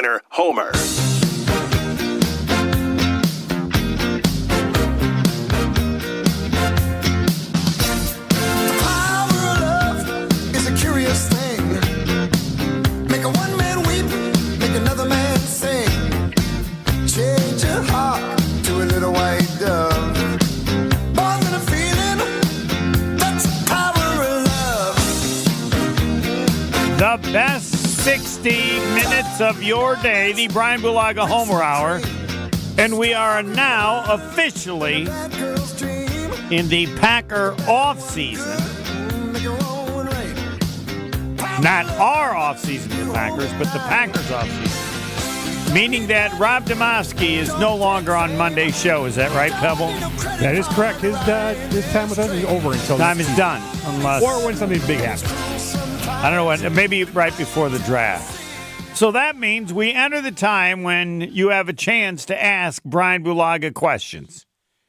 49er Homer. The best 60 minutes of your day, the Brian Bulaga Homer Hour. And we are now officially in the Packer offseason. Not our offseason for Packers, but the Packers offseason. Meaning that Rob Demoski is no longer on Monday's show. Is that right, Pebble? That is correct. His time with us is over until time is done. Unless, or when something big happens. I don't know what, maybe right before the draft. So that means we enter the time when you have a chance to ask Brian Bulaga questions.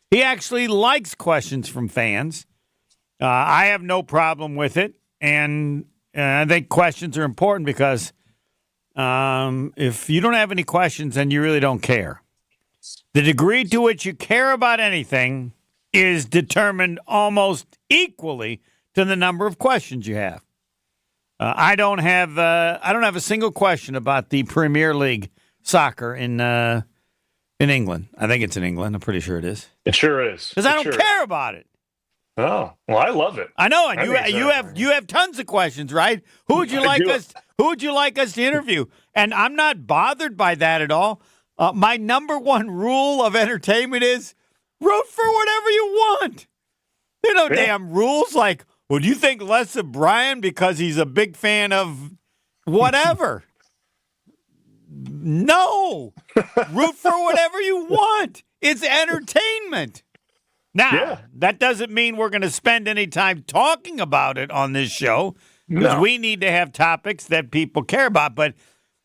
He actually likes questions from fans. I have no problem with it. And I think questions are important because if you don't have any questions, then you really don't care. The degree to which you care about anything is determined almost equally to the number of questions you have. I don't have a single question about the Premier League soccer in England. I think it's in England. I'm pretty sure it is. It sure is. Because I don't care about it. Oh, well, I love it. I know, and you have tons of questions, right? Who would you like us to interview? And I'm not bothered by that at all. My number one rule of entertainment is root for whatever you want. There are no damn rules like, well, do you think less of Brian because he's a big fan of whatever? No. Root for whatever you want. It's entertainment. Now, that doesn't mean we're going to spend any time talking about it on this show because we need to have topics that people care about. But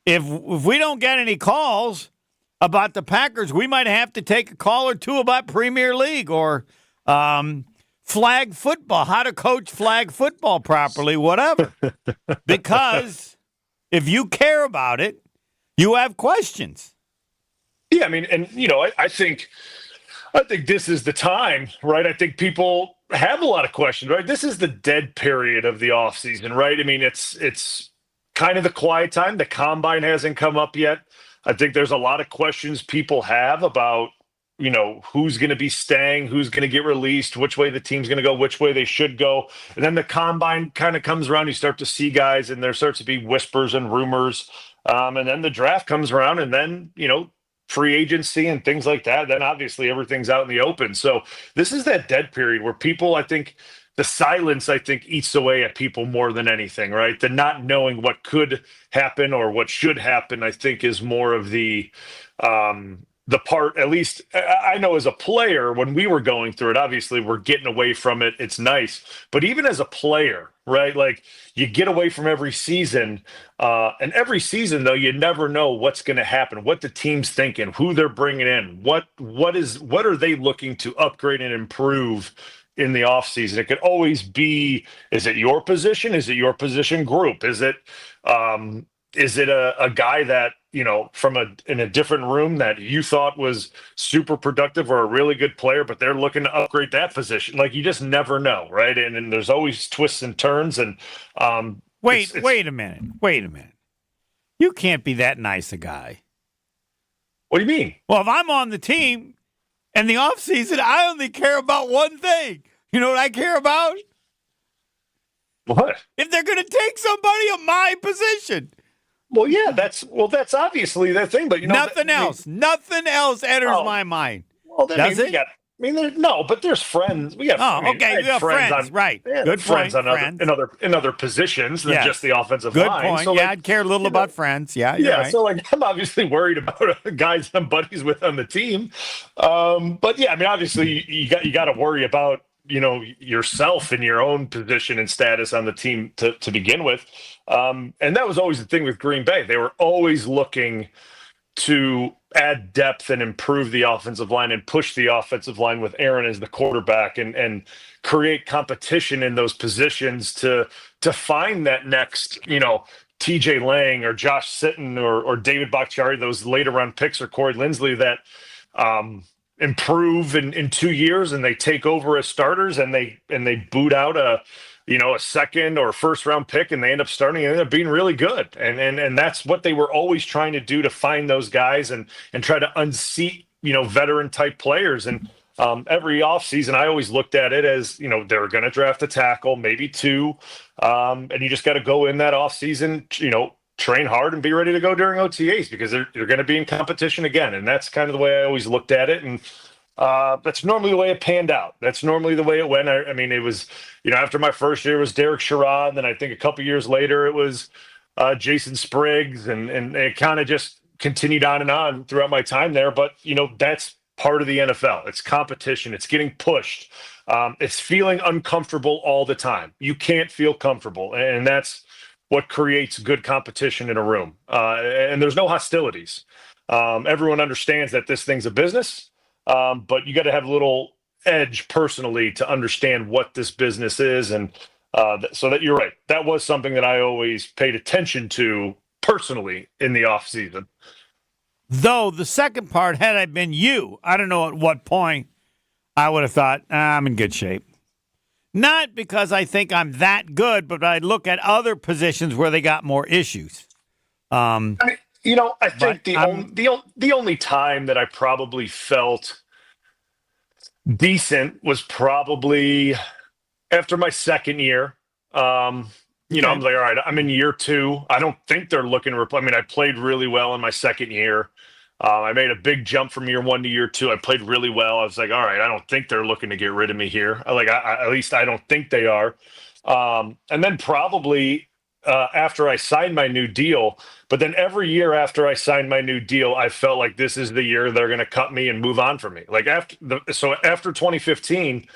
if we don't get any calls about the Packers, we might have to take a call or two about Premier League or flag football, how to coach flag football properly, whatever. Because if you care about it, you have questions. Yeah, I mean, and, I think this is the time, right? I think people have a lot of questions, right? This is the dead period of the offseason, right? I mean, it's kind of the quiet time. The combine hasn't come up yet. I think there's a lot of questions people have about, who's going to be staying, who's going to get released, which way the team's going to go, which way they should go. And then the combine kind of comes around. You start to see guys, and there starts to be whispers and rumors. And then the draft comes around, and then, free agency and things like that. Then obviously everything's out in the open. So this is that dead period where people, I think, the silence, eats away at people more than anything, right? The not knowing what could happen or what should happen, I think, is more of the part, at least I know as a player, when we were going through it, obviously we're getting away from it. It's nice. But even as a player, right? Like you get away from every season. And every season, though, you never know what's going to happen, what the team's thinking, who they're bringing in, what are they looking to upgrade and improve in the offseason. It could always be, is it your position? Is it your position group? Is it a guy that, in a different room that you thought was super productive or a really good player, but they're looking to upgrade that position? Like, you just never know, right? And there's always twists and turns. And wait a minute. You can't be that nice a guy. What do you mean? Well, if I'm on the team in the offseason, I only care about one thing. You know what I care about? What? If they're going to take somebody of my position. Well, yeah, that's obviously that thing, but nothing else enters my mind. Well, then does it? But there's friends. We have. Okay, you have friends, right? Good friends point. in other positions than just the offensive line. Good point. So, I'd care a little about friends. Yeah. Right. So I'm obviously worried about guys I'm buddies with on the team. But yeah, obviously you got to worry about yourself and your own position and status on the team to begin with. And that was always the thing with Green Bay. They were always looking to add depth and improve the offensive line and push the offensive line with Aaron as the quarterback and create competition in those positions to find that next, TJ Lang or Josh Sitton or David Bakhtiari, those later round picks, or Corey Linsley that improve in 2 years and they take over as starters and they boot out a second or first round pick and they end up starting and end up being really good. And that's what they were always trying to do, to find those guys and try to unseat, veteran type players. And every offseason, I always looked at it as, they're going to draft a tackle, maybe two. And you just got to go in that offseason, train hard and be ready to go during OTAs because you're going to be in competition again. And that's kind of the way I always looked at it. And that's normally the way it panned out. That's normally the way it went. I mean, it was, after my first year it was Derek Sherrod. And then I think a couple years later it was Jason Spriggs. And it kind of just continued on throughout my time there. But, that's part of the NFL. It's competition. It's getting pushed. It's feeling uncomfortable all the time. You can't feel comfortable. And that's what creates good competition in a room. And there's no hostilities. Everyone understands that this thing's a business, but you got to have a little edge personally to understand what this business is. And so that you're right. That was something that I always paid attention to personally in the off season. Though the second part, had I been you, I don't know at what point I would have thought, I'm in good shape. Not because I think I'm that good, but I look at other positions where they got more issues. I think the only time that I probably felt decent was probably after my second year. I'm like, all right, I'm in year two. I don't think they're looking to replace. I mean, I played really well in my second year. I made a big jump from year one to year two. I played really well. I was like, all right, I don't think they're looking to get rid of me here. At least I don't think they are. And then probably after I signed my new deal, but then every year after I signed my new deal, I felt like this is the year they're going to cut me and move on from me. Like after 2015,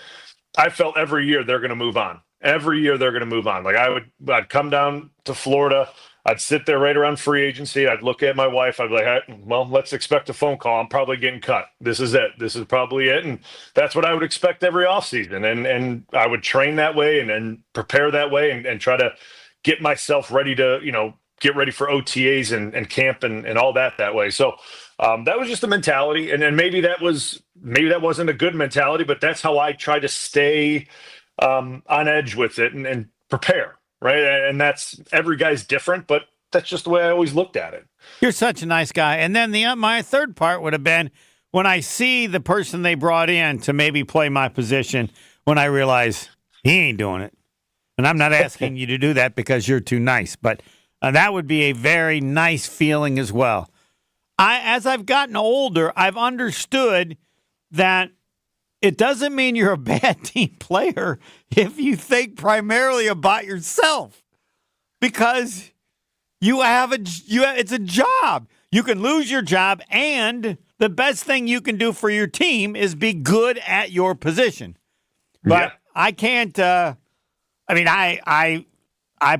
I felt every year they're going to move on. Every year they're going to move on. Like I'd come down to Florida. I'd sit there right around free agency. I'd look at my wife. I'd be like, hey, well, let's expect a phone call. I'm probably getting cut. This is it. This is probably it. And that's what I would expect every offseason. And I would train that way and prepare that way and try to get myself ready to, get ready for OTAs and camp and all that way. So that was just the mentality. And then maybe that wasn't a good mentality, but that's how I try to stay on edge with it and prepare. Right. And that's every guy's different, but that's just the way I always looked at it. You're such a nice guy. And then my third part would have been when I see the person they brought in to maybe play my position, when I realize he ain't doing it. And I'm not asking you to do that because you're too nice, but that would be a very nice feeling as well. As I've gotten older, I've understood that it doesn't mean you're a bad team player if you think primarily about yourself, because it's a job. You can lose your job, and the best thing you can do for your team is be good at your position. But I can't. I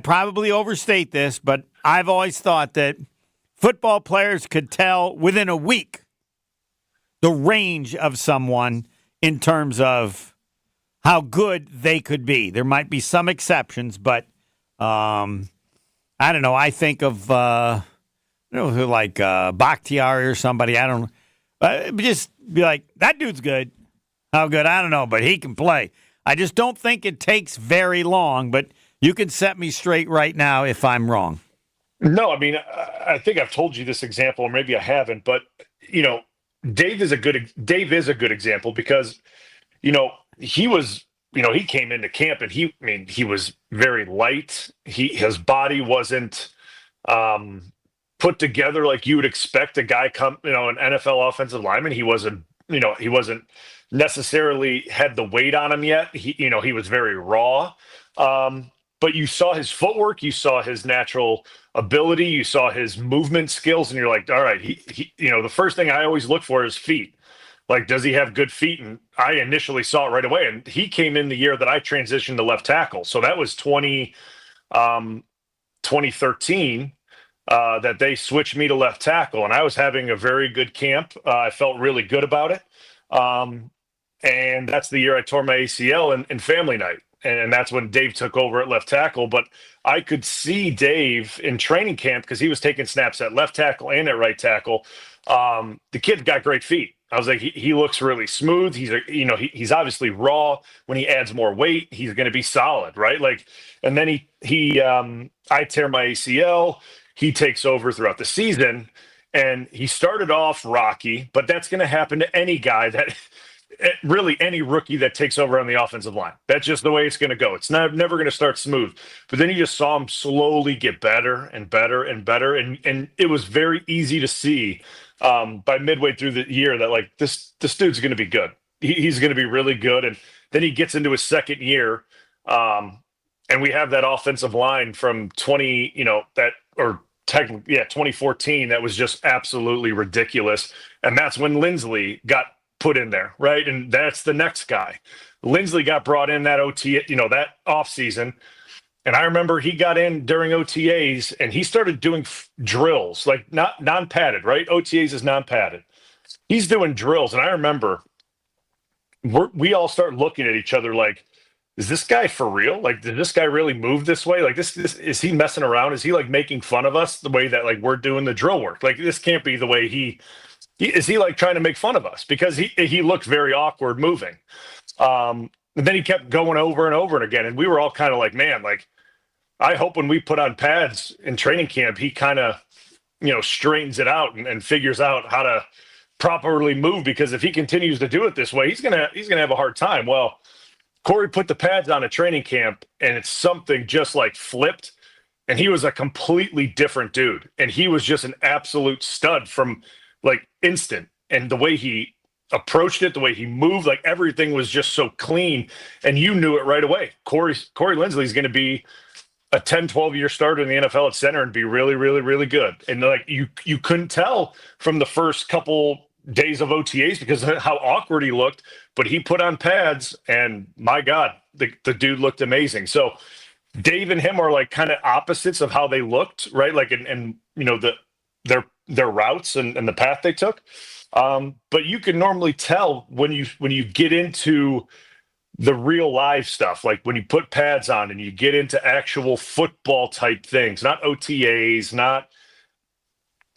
probably overstate this, but I've always thought that football players could tell within a week the range of someone in terms of how good they could be. There might be some exceptions, but I don't know. I think of like Bakhtiari or somebody. I don't just be like, that dude's good. How good? I don't know, but he can play. I just don't think it takes very long, but you can set me straight right now if I'm wrong. No, I mean, I think I've told you this example, or maybe I haven't, but Dave is a good example because, he was, he came into camp and he was very light. His body wasn't put together like you would expect a guy an NFL offensive lineman. He wasn't necessarily had the weight on him yet. He was very raw. But you saw his footwork, you saw his natural ability, you saw his movement skills, and you're like, all right, he the first thing I always look for is feet. Like, does he have good feet? And I initially saw it right away. And he came in the year that I transitioned to left tackle. So that was 2013 that they switched me to left tackle. And I was having a very good camp. I felt really good about it. And that's the year I tore my ACL in family night. and that's when Dave took over at left tackle. But I could see Dave in training camp because he was taking snaps at left tackle and at right tackle. The kid's got great feet. I was like, he looks really smooth. He's obviously raw. When he adds more weight, he's going to be solid, right? Like, and then I tear my ACL. He takes over throughout the season, and he started off rocky, but that's going to happen to any guy that. Really any rookie that takes over on the offensive line. That's just the way it's going to go. It's never going to start smooth. But then you just saw him slowly get better and better and better. And it was very easy to see by midway through the year that like this dude's going to be good. He's going to be really good. And then he gets into his second year. And we have that offensive line from 2014 that was just absolutely ridiculous. And that's when Lindsley got put in there, right? And that's the next guy. Lindsley got brought in that that offseason. And I remember he got in during OTAs and he started doing drills, like not non-padded, right? OTAs is non-padded. He's doing drills. And I remember we all start looking at each other like, is this guy for real? Like, did this guy really move this way? Like this is he messing around? Is he like making fun of us the way that like we're doing the drill work? Like this can't be the way is he like trying to make fun of us? Because he looked very awkward moving. And then he kept going over and over and again. And we were all kind of like, man, like, I hope when we put on pads in training camp, he kind of, straightens it out and figures out how to properly move. Because if he continues to do it this way, he's gonna have a hard time. Well, Corey put the pads on at training camp and it's something just like flipped. And he was a completely different dude. And he was just an absolute stud from like instant, and the way he approached it, the way he moved, like everything was just so clean, and you knew it right away. Corey Lindsley is going to be a 10-12 year starter in the NFL at center and be really, really, really good. And like you couldn't tell from the first couple days of OTAs because of how awkward he looked, but he put on pads and my God, the dude looked amazing. So Dave and him are like kind of opposites of how they looked, right? Like, and their routes and the path they took. But you can normally tell when you get into the real live stuff, like when you put pads on and you get into actual football type things, not OTAs, not,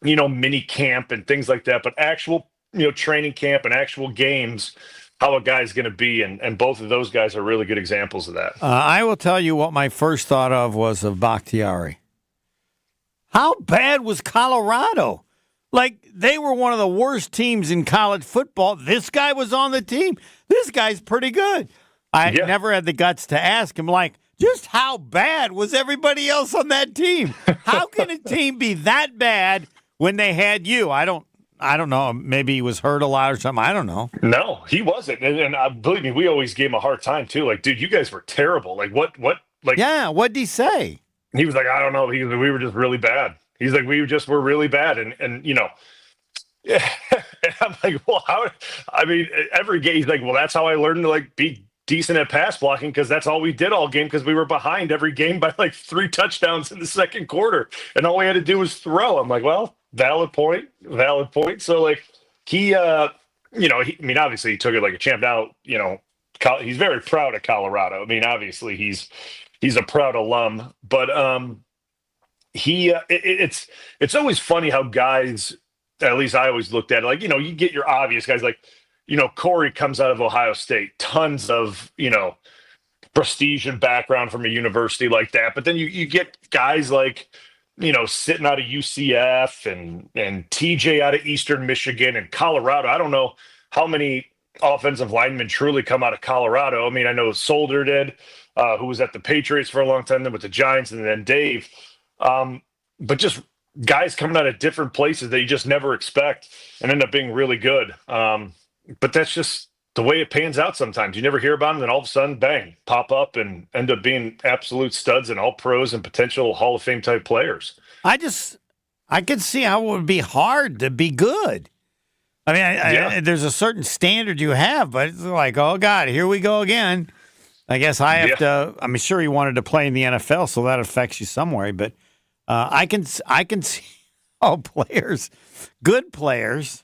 mini camp and things like that, but actual, training camp and actual games, how a guy's going to be. And both of those guys are really good examples of that. I will tell you what my first thought of Bakhtiari. How bad was Colorado? Like, they were one of the worst teams in college football. This guy was on the team. This guy's pretty good. I never had the guts to ask him, like, just how bad was everybody else on that team? How can a team be that bad when they had you? I don't know. Maybe he was hurt a lot or something. I don't know. No, he wasn't. And believe me, we always gave him a hard time, too. Like, dude, you guys were terrible. Like, what? Like, yeah, what'd he say? He was like, I don't know. We were just really bad. He's like, we just were really bad. And yeah. And I'm like, well, how? I mean, every game, he's like, well, that's how I learned to like be decent at pass blocking because that's all we did all game because we were behind every game by like 3 touchdowns in the second quarter. And all we had to do was throw. I'm like, well, valid point. So like obviously he took it like a champ. Now, he's very proud of Colorado. I mean, obviously he's a proud alum, but it's always funny how guys, at least I always looked at it, like, you get your obvious guys like, Corey comes out of Ohio State, tons of, prestige and background from a university like that. But then you get guys like, sitting out of UCF and TJ out of Eastern Michigan and Colorado. I don't know how many offensive linemen truly come out of Colorado. I mean, I know Solder did, who was at the Patriots for a long time, then with the Giants, and then Dave. But just guys coming out of different places that you just never expect and end up being really good. But that's just the way it pans out sometimes. You never hear about them, then all of a sudden, bang, pop up and end up being absolute studs and all pros and potential Hall of Fame type players. I could see how it would be hard to be good. I mean, there's a certain standard you have, but it's like, oh, God, here we go again. I guess I have to. I'm sure he wanted to play in the NFL, so that affects you some way. But I can see players, good players,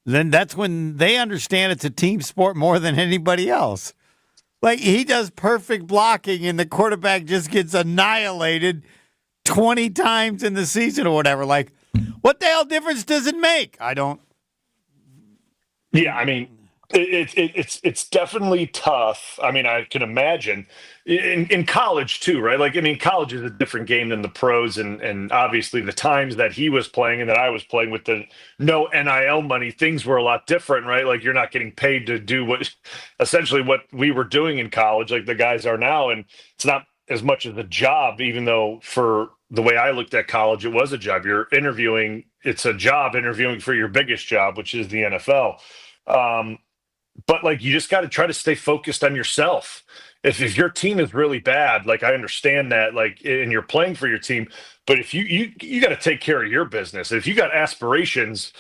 then that's when they understand it's a team sport more than anybody else. Like, he does perfect blocking, and the quarterback just gets annihilated 20 times in the season or whatever. Like, what the hell difference does it make? I don't. Yeah, I mean, it's definitely tough. I mean, I can imagine in college too, right? Like, I mean, college is a different game than the pros, and obviously the times that he was playing and that I was playing with the no NIL money, things were a lot different, right? Like, you're not getting paid to do essentially what we were doing in college, like the guys are now, and it's not as much as a job, even though for the way I looked at college, it was a job. You're interviewing, it's a job interviewing for your biggest job, which is the NFL. But like, you just got to try to stay focused on yourself. If your team is really bad, like, I understand that, like, and you're playing for your team, but if you got to take care of your business. If you got aspirations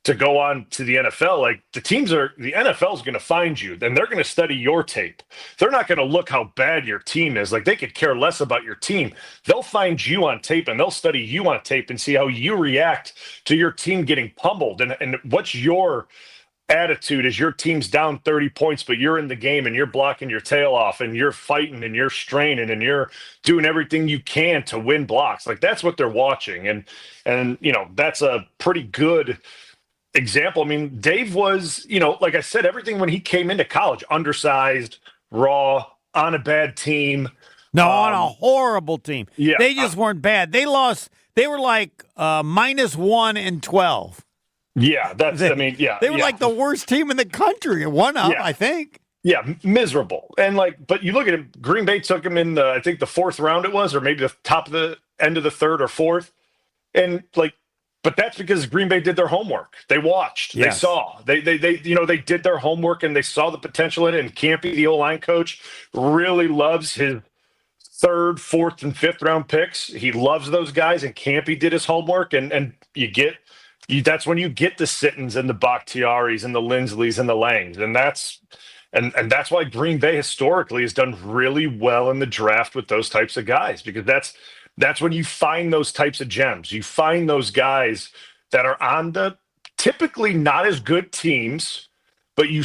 to go on to the NFL, like, the NFL is going to find you, then they're going to study your tape. They're not going to look how bad your team is. Like, they could care less about your team. They'll find you on tape and they'll study you on tape and see how you react to your team getting pummeled. And what's your attitude as your team's down 30 points, but you're in the game and you're blocking your tail off and you're fighting and you're straining and you're doing everything you can to win blocks. Like, that's what they're watching. And that's a pretty good example. I mean, Dave was, like I said, everything when he came into college, undersized, raw, on a bad team. No, on a horrible team. Yeah. They just weren't bad. They lost. They were like -1 and 12. Yeah, They were like the worst team in the country. One up, I think. Yeah, miserable. And but you look at him, Green Bay took him in I think the 4th round it was, or maybe the top of the end of the 3rd or 4th. And but that's because Green Bay did their homework. They watched, They saw, they did their homework and they saw the potential in it. And Campy, the O-line coach, really loves his 3rd, 4th, and 5th round picks. He loves those guys, and Campy did his homework, and that's when you get the Sittons and the Bakhtiaris and the Linsleys and the Langs. And that's why Green Bay historically has done really well in the draft with those types of guys, because that's when you find those types of gems. You find those guys that are on the typically not as good teams, but you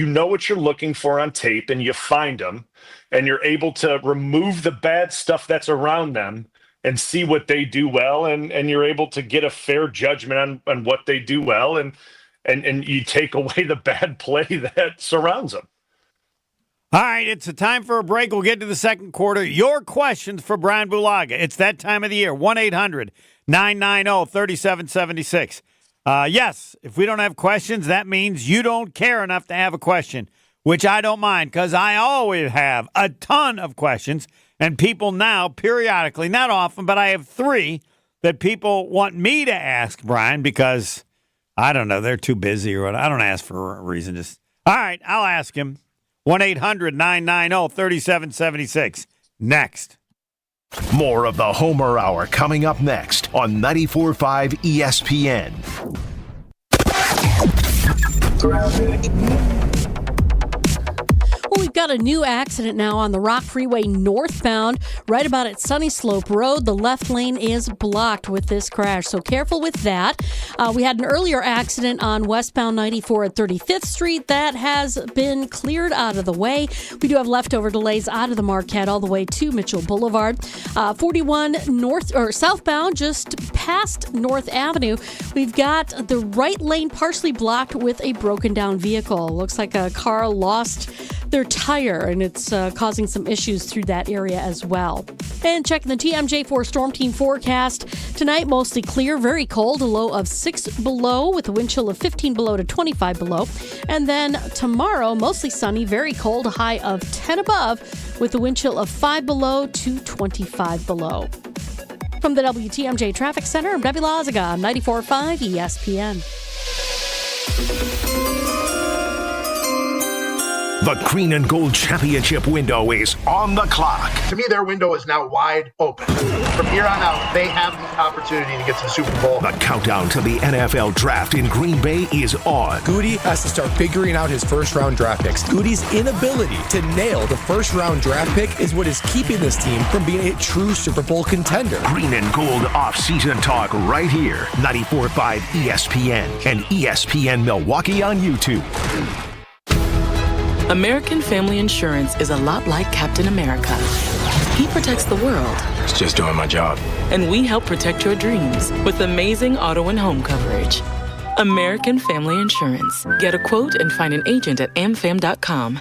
know what you're looking for on tape, and you find them, and you're able to remove the bad stuff that's around them and see what they do well, and you're able to get a fair judgment on what they do well, and you take away the bad play that surrounds them. All right, it's a time for a break. We'll get to the second quarter. Your questions for Brian Bulaga. It's that time of the year, 1-800-990-3776. Yes, if we don't have questions, that means you don't care enough to have a question, which I don't mind, because I always have a ton of questions. And people now, periodically, not often, but I have 3 that people want me to ask Brian because, I don't know, they're too busy or what. I don't ask for a reason. All right, I'll ask him. 1-800-990-3776. Next. More of the Homer Hour coming up next on 94.5 ESPN. Well, we've got a new accident now on the Rock Freeway northbound, right about at Sunny Slope Road. The left lane is blocked with this crash, so careful with that. We had an earlier accident on westbound 94 at 35th Street. That has been cleared out of the way. We do have leftover delays out of the Marquette all the way to Mitchell Boulevard. 41 southbound, just past North Avenue. We've got the right lane partially blocked with a broken down vehicle. Looks like a car lost their tire, and it's causing some issues through that area as well. And checking the TMJ4 Storm Team forecast. Tonight, mostly clear, very cold, a low of 6 below with a wind chill of 15 below to 25 below. And then tomorrow, mostly sunny, very cold, a high of 10 above with a wind chill of 5 below to 25 below. From the WTMJ Traffic Center, I'm Debbie Lazaga on 94.5 ESPN. The Green and Gold Championship window is on the clock. To me, their window is now wide open. From here on out, they have the opportunity to get to the Super Bowl. The countdown to the NFL draft in Green Bay is on. Goody has to start figuring out his first-round draft picks. Goody's inability to nail the first-round draft pick is what is keeping this team from being a true Super Bowl contender. Green and Gold off-season talk right here. 94.5 ESPN and ESPN Milwaukee on YouTube. American Family Insurance is a lot like Captain America. He protects the world. It's just doing my job. And we help protect your dreams with amazing auto and home coverage. American Family Insurance. Get a quote and find an agent at amfam.com.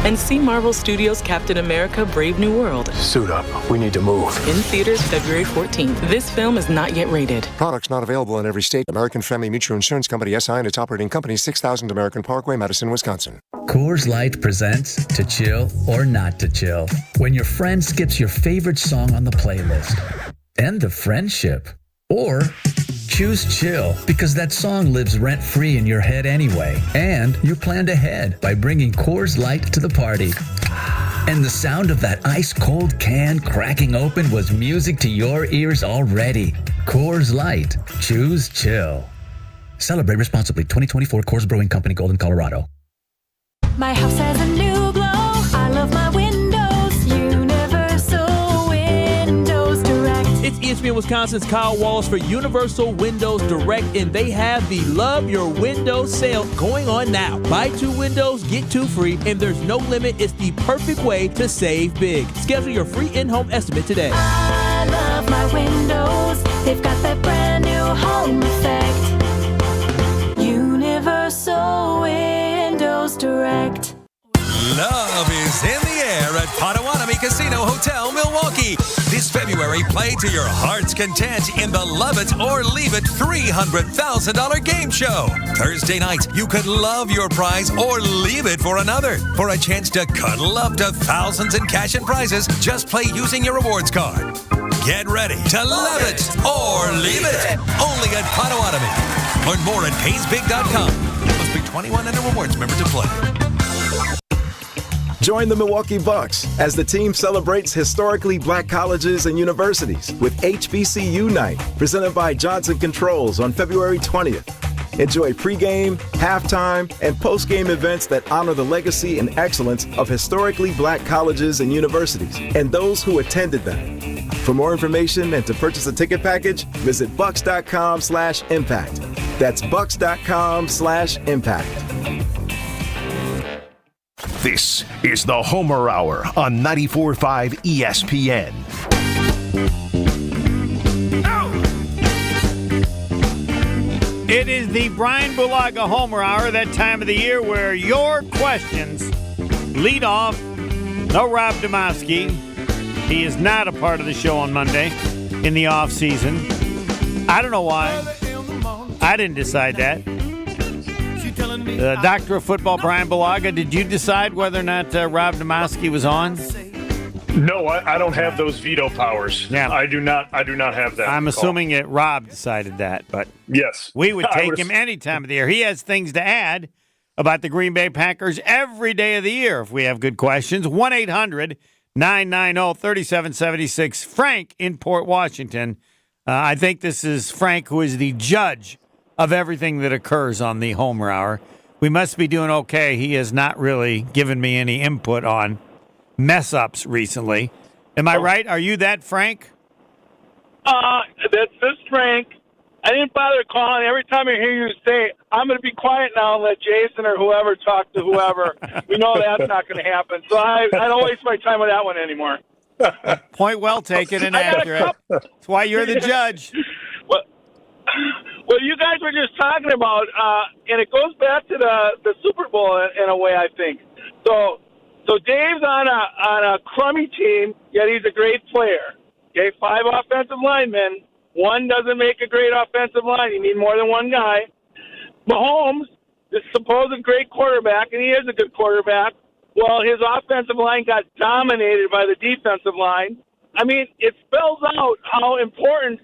And see Marvel Studios' Captain America: Brave New World. Suit up. We need to move. In theaters February 14th. This film is not yet rated. Products not available in every state. American Family Mutual Insurance Company, SI, and its operating company, 6000 American Parkway, Madison, Wisconsin. Coors Light presents To Chill or Not to Chill. When your friend skips your favorite song on the playlist. End the friendship. Or choose chill because that song lives rent-free in your head anyway. And you planned ahead by bringing Coors Light to the party. And the sound of that ice-cold can cracking open was music to your ears already. Coors Light. Choose chill. Celebrate responsibly. 2024 Coors Brewing Company, Golden, Colorado. My house has a new glow. I love my windows. Universal Windows Direct. It's ESPN Wisconsin's Kyle Wallace for Universal Windows Direct, and they have the Love Your Windows sale going on now. Buy 2 windows, get 2 free, and there's no limit. It's the perfect way to save big. Schedule your free in-home estimate today. I love my windows. They've got that brand new home effect. Universal Windows Direct. Love is in the air at Potawatomi Casino Hotel, Milwaukee. This February, play to your heart's content in the Love It or Leave It $300,000 game show. Thursday night, you could love your prize or leave it for another. For a chance to cuddle up to thousands in cash and prizes, just play using your rewards card. Get ready to love it or leave it. Only at Potawatomi. Learn more at PaysBig.com. Must be 21 and a rewards member to play. Join the Milwaukee Bucks as the team celebrates historically black colleges and universities with HBCU Night, presented by Johnson Controls on February 20th. Enjoy pregame, halftime, and postgame events that honor the legacy and excellence of historically black colleges and universities and those who attended them. For more information and to purchase a ticket package, visit bucks.com/impact. That's bucks.com/impact. This is the Homer Hour on 94.5 ESPN. It is the Brian Bulaga Homer Hour, that time of the year where your questions lead off. No Rob Domofsky. He is not a part of the show on Monday in the offseason. I don't know why. I didn't decide that. Doctor of Football, Brian Bulaga, did you decide whether or not Rob Domofsky was on? No, I don't have those veto powers. Yeah. I do not have that. I'm assuming that Rob decided that, but yes, we would take him any time of the year. He has things to add about the Green Bay Packers every day of the year if we have good questions. 1-800-990-3776. Frank in Port Washington. I think this is Frank, who is the judge of everything that occurs on the Homer Hour. We must be doing okay. He has not really given me any input on mess-ups recently. Am I right? Are you that Frank? That's this Frank. I didn't bother calling. Every time I hear you say, I'm going to be quiet now and let Jason or whoever talk to whoever, we know that's not going to happen. So I don't waste my time with that one anymore. Point well taken and accurate. That's why you're the judge. Well, you guys were just talking about, and it goes back to the Super Bowl in a way, I think. So Dave's on a crummy team, yet he's a great player. Okay, 5 offensive linemen. 1 doesn't make a great offensive line. You need more than 1 guy. Mahomes, this supposed great quarterback, and he is a good quarterback. Well, his offensive line got dominated by the defensive line. I mean, it spells out how important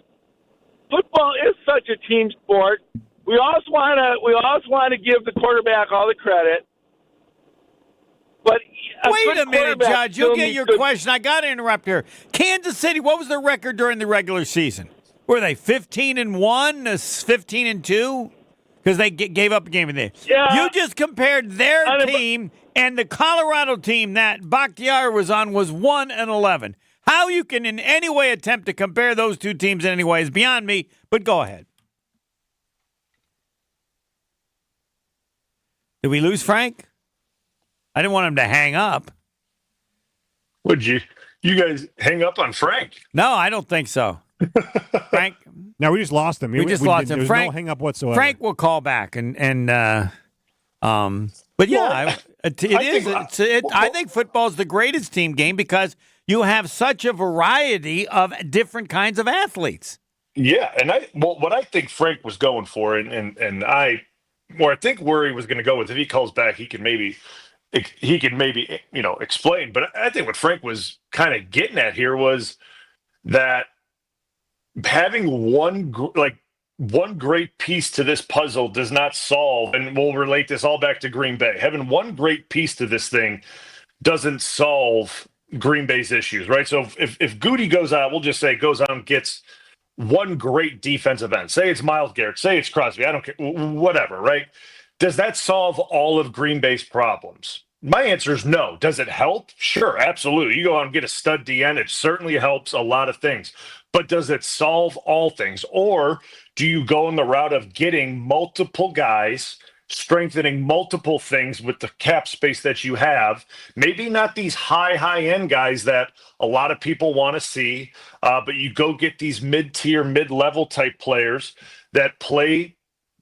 football is such a team sport. We also want to give the quarterback all the credit. But wait a minute, Judge. You'll get your question. I got to interrupt here. Kansas City, what was their record during the regular season? Were they 15-1, 15-2? Because they gave up a game in there. Yeah. You just compared their team and the Colorado team that Bakhtiari was on was 1-11. How you can in any way attempt to compare those two teams in any way is beyond me, but go ahead. Did we lose Frank? I didn't want him to hang up. Would you guys hang up on Frank? No, I don't think so. Frank? No, we just lost him. We just lost him. There's Frank, no hang up whatsoever. Frank will call back but yeah, I think football is the greatest team game because you have such a variety of different kinds of athletes. Yeah, and what I think Frank was going for, and I think where he was going to go with, if he calls back, he can maybe explain. But I think what Frank was kind of getting at here was that having one great piece to this puzzle does not solve, and we'll relate this all back to Green Bay. Having one great piece to this thing doesn't solve Green Bay's issues, right? So if Goody goes out, we'll just say goes out and gets one great defensive end. Say it's Myles Garrett, say it's Crosby, I don't care, whatever, right? Does that solve all of Green Bay's problems? My answer is no. Does it help? Sure, absolutely. You go out and get a stud DN, it certainly helps a lot of things. But does it solve all things? Or do you go in the route of getting multiple guys, strengthening multiple things with the cap space that you have? Maybe not these high-end guys that a lot of people want to see, but you go get these mid-tier, mid-level type players that play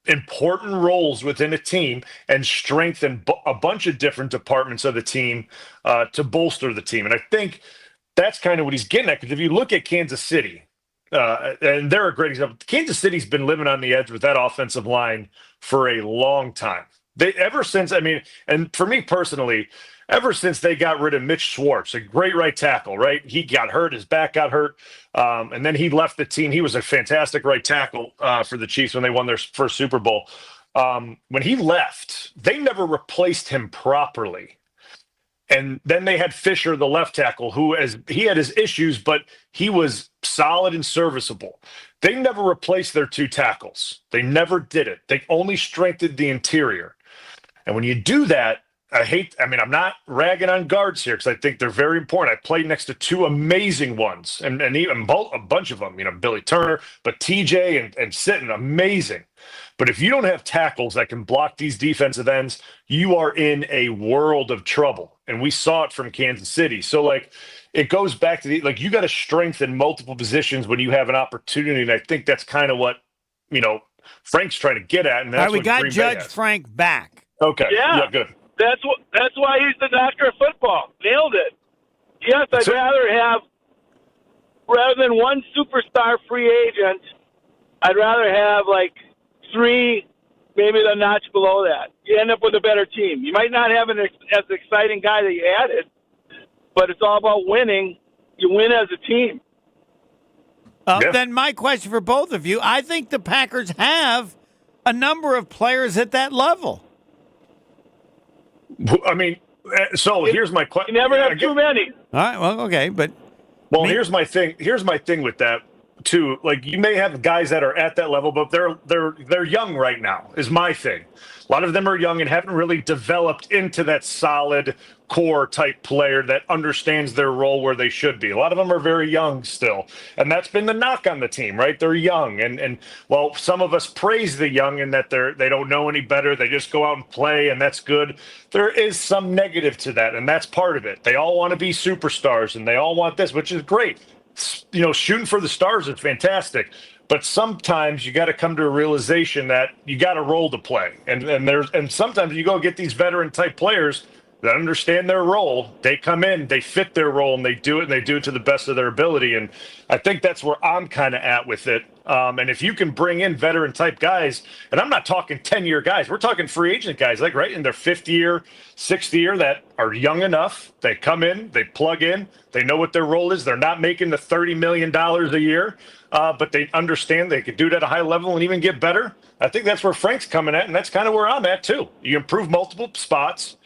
important roles within a team and strengthen a bunch of different departments of the team to bolster the team. And I think that's kind of what he's getting at, because if you look at Kansas City, and they're a great example. Kansas City's been living on the edge with that offensive line for a long time. And for me personally, ever since they got rid of Mitch Schwartz, a great right tackle, right? He got hurt, his back got hurt, and then he left the team. He was a fantastic right tackle for the Chiefs when they won their first Super Bowl. When he left, they never replaced him properly. And then they had Fisher, the left tackle, he had his issues, but he was solid and serviceable. They never replaced their two tackles. They never did it. They only strengthened the interior. And when you do that, I'm not ragging on guards here because I think they're very important. I played next to two amazing ones, and even a bunch of them, Billy Turner, but TJ and Sitton, amazing. But if you don't have tackles that can block these defensive ends, you are in a world of trouble. And we saw it from Kansas City. So, it goes back to you got to strengthen multiple positions when you have an opportunity. And I think that's kind of what, Frank's trying to get at. And that's we got Green Judge Bay has. Frank back. Okay. Yeah, good. That's why he's the doctor of football. Nailed it. Yes, rather than one superstar free agent, I'd rather have three, maybe the notch below that. You end up with a better team. You might not have as exciting guy that you added, but it's all about winning. You win as a team. Then my question for both of you, I think the Packers have a number of players at that level. Here's my question. You never have too many. All right, well, okay, but... Here's my thing. Here's my thing with that, too. You may have guys that are at that level, but they're young right now, is my thing. A lot of them are young and haven't really developed into that solid core type player that understands their role where they should be. A lot of them are very young still. And that's been the knock on the team, right? They're young. And some of us praise the young in that they don't know any better. They just go out and play, and that's good. There is some negative to that, and that's part of it. They all want to be superstars, and they all want this, which is great. Shooting for the stars is fantastic. But sometimes you got to come to a realization that you got a role to play. And sometimes you go get these veteran type players that understand their role. They come in, they fit their role, and they do it to the best of their ability. And I think that's where I'm kind of at with it. And if you can bring in veteran type guys, and I'm not talking 10-year guys, we're talking free agent guys, right in their 5th year, 6th year, that are young enough. They come in, they plug in, they know what their role is. They're not making the $30 million a year, but they understand they could do it at a high level and even get better. I think that's where Frank's coming at, and that's kind of where I'm at too. You improve multiple spots,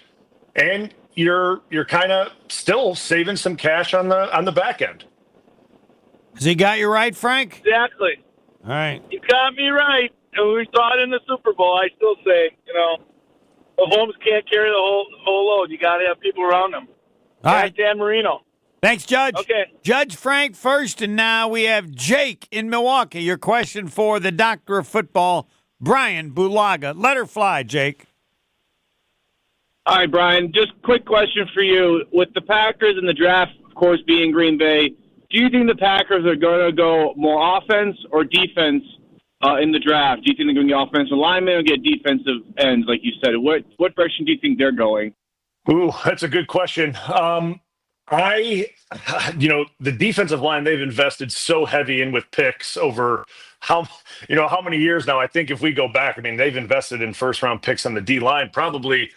and you're kind of still saving some cash on the back end. Has he got you right, Frank? Exactly. All right. You got me right. And we saw it in the Super Bowl. I still say, Mahomes can't carry the whole load. You got to have people around him. All right. Dan Marino. Thanks, Judge. Okay. Judge Frank first, and now we have Jake in Milwaukee. Your question for the doctor of football, Brian Bulaga. Let her fly, Jake. All right, Brian, just quick question for you. With the Packers and the draft, of course, being Green Bay, do you think the Packers are going to go more offense or defense in the draft? Do you think they're going to get offensive linemen or get defensive ends, like you said? What direction do you think they're going? Ooh, that's a good question. The defensive line they've invested so heavy in with picks over how many years now? I think if we go back, they've invested in first-round picks on the D line probably.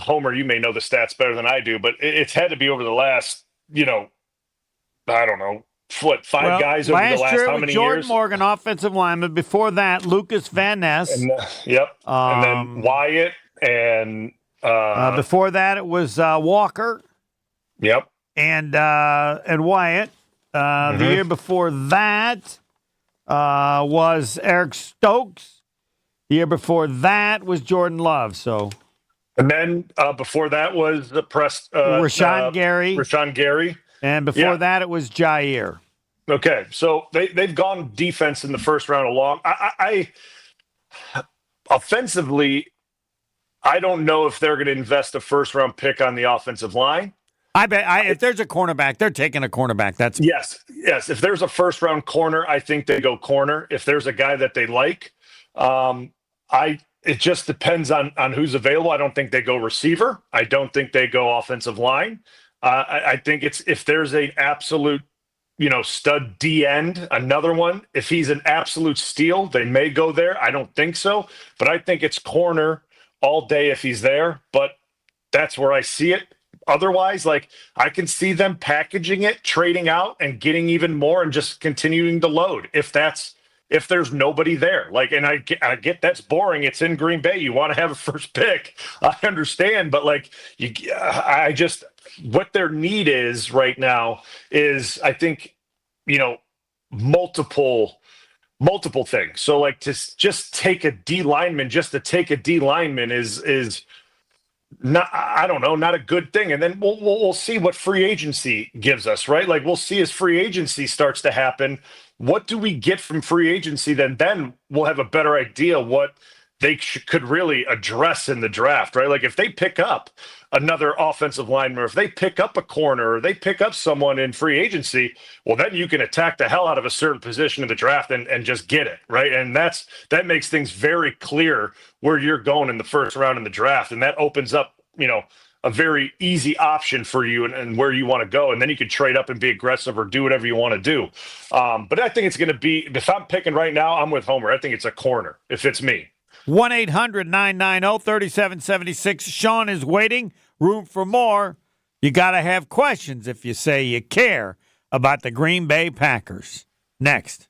Homer, you may know the stats better than I do, but it's had to be over the last, I don't know, five guys over the last how many Jordan years? Morgan, offensive lineman. Before that, Lucas Van Ness. And then Wyatt, and before that, it was Walker. Yep. And Wyatt. The year before that was Eric Stokes. The year before that was Jordan Love. And then before that was the Rashawn Gary. Rashawn Gary. And before that, it was Jaire. Okay, so they've gone defense in the first round along. I offensively, I don't know if they're going to invest a first-round pick on the offensive line. I bet if there's a cornerback, they're taking a cornerback. Yes. If there's a first-round corner, I think they go corner. If there's a guy that they like, it just depends on who's available. I don't think they go receiver. I don't think they go offensive line. I think it's if there's an absolute, stud D end, another one. If he's an absolute steal, they may go there. I don't think so, but I think it's corner all day if he's there. But that's where I see it. Otherwise, I can see them packaging it, trading out, and getting even more, and just continuing to load. If there's nobody there, and I get that's boring. It's in Green Bay. You want to have a first pick. I understand, but what their need is right now is, I think, multiple things. So to just take a D lineman, is not, I don't know, not a good thing. And then we'll see what free agency gives us, right? We'll see as free agency starts to happen. What do we get from free agency? Then we'll have a better idea what they could really address in the draft, right? If they pick up another offensive lineman, or if they pick up a corner, or they pick up someone in free agency, well, then you can attack the hell out of a certain position in the draft and just get it, right? And that makes things very clear where you're going in the first round in the draft, and that opens up, a very easy option for you and where you want to go. And then you can trade up and be aggressive or do whatever you want to do. But I think it's going to be, if I'm picking right now, I'm with Homer. I think it's a corner if it's me. 1-800-990-3776. Sean is waiting. Room for more. You got to have questions if you say you care about the Green Bay Packers. Next.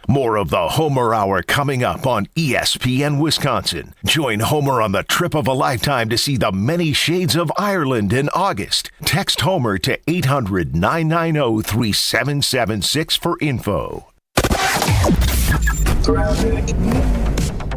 More of the Homer Hour coming up on ESPN Wisconsin. Join Homer on the trip of a lifetime to see the many shades of Ireland in August. Text Homer to 800-990-3776 for info.